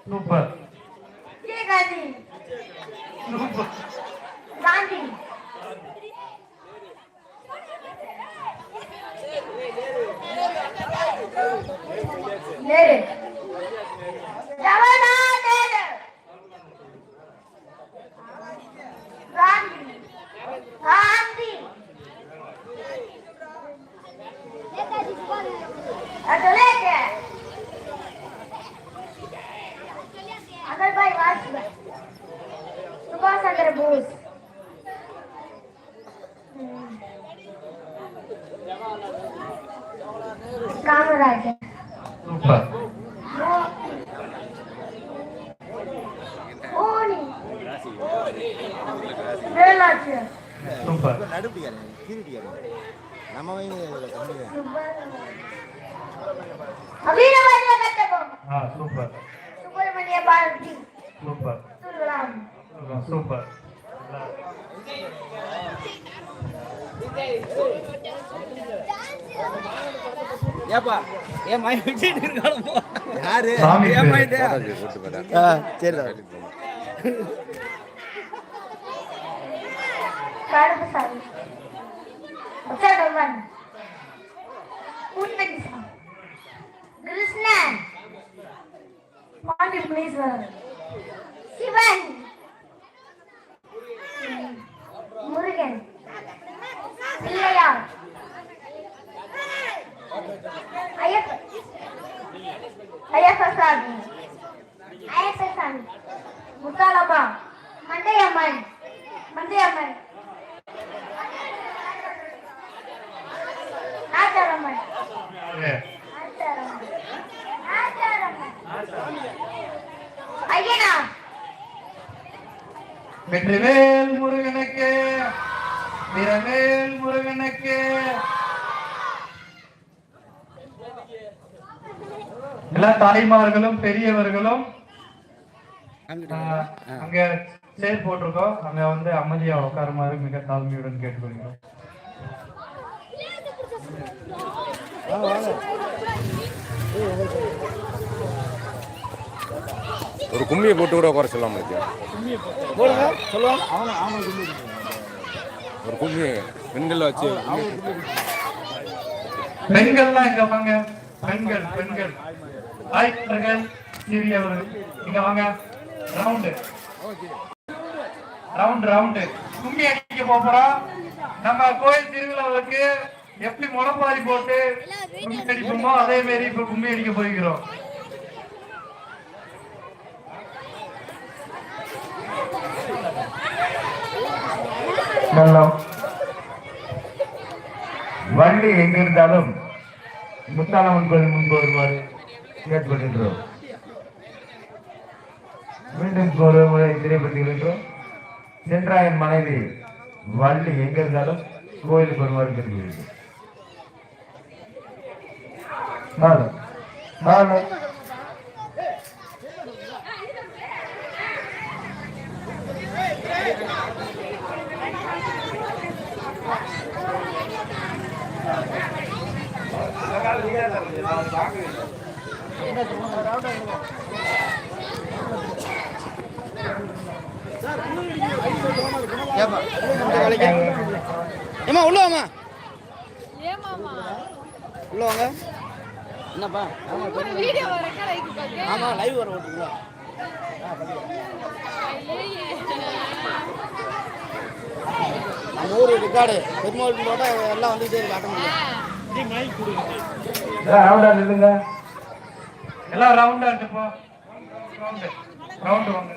Super. Gandhi Nehru Jawaharlal Nehru Gandhi Gandhi அதுலேக்கு அகல்பாய் வாஜ்பாய் சுபாஷ் சந்திர போஸ் காமராஜர் சூப்பர். ஓனி வேலாச்சர் சூப்பர். அபிநவநிய கட்டபொம்மன் சூப்பர். சுப்பிரமணிய பாரதி சூப்பர். சுருளாம் சூப்பர். ஏப்பா ஏன் மை விட்டுட்டு இருக்கானோ யாரு ஏன் மை டே சரி காடுசாமி உச்சடவன் உன்னதிசா கிருஷ்ணன் பாண்டி முனீஸ்வரன் சிவன் முருகன் பிள்ளையார் ஐயப்பசாமி முத்தாலம்மா மண்டையம்மன் ஆச்சாரம்மன் ஐயனா வெற்றிவேல் முருகனுக்கு வீரவேல் முருகனுக்கு. எல்லா தாய்மார்களும் பெரியவர்களும் அங்க சேர் போட்டிருக்கோம், அங்க வந்து அமைதியா உட்காருமாறு மிக தாழ்மையுடன் கேட்டுக்கொள்கிறோம். ஒரு கும்மியை போட்டு கூட குறை சொல்லலாம். ஒரு கும்மி பெண்கள் வச்சு பெண்கள்லாம் இங்க வாங்க. பெண்கள் பெண்கள் ஆய்வர்கள் சிறியவர்கள் இங்க வாங்க. ரவுண்டு ரவுண்டு ரவுண்டு கும்மி அடிக்க போறோம். நம்ம கோயில் திருவிழாவுக்கு எப்படி முளைப்பாரி போட்டு கும்மி அடிப்போமோ அதே மாதிரி இப்ப கும்மி அடிக்க போய்கிறோம். வண்டி எங்க இருந்தாலும் முத்தாலம்மன் கோயில் முன்பு வருமாறு கேட்டுக்கொள்கின்றோம். மீண்டும் ஒரு முறை தெரியப்படுத்துகின்றோம். சென்றாயன் மனைவி வள்ளி எங்க இருந்தாலும் கோயிலுக்கு வருமாறு கேட்டுக்கொள்கின்றோம். ஏமா உள்ள வாமா. உள்ள வாங்க. என்னப்பா ஆமா லைவ் வர ஓட்டுங்களா? நம்ம ஊர் ரெக்கார்டு பெருமாள் எல்லாம் வந்துகிட்டே இருக்கு. ஆட்ட முடியும். ரவுண்டா நில்லுங்க. எல்லாம் ரவுண்டா இருப்போ. ரவுண்டு வாங்க.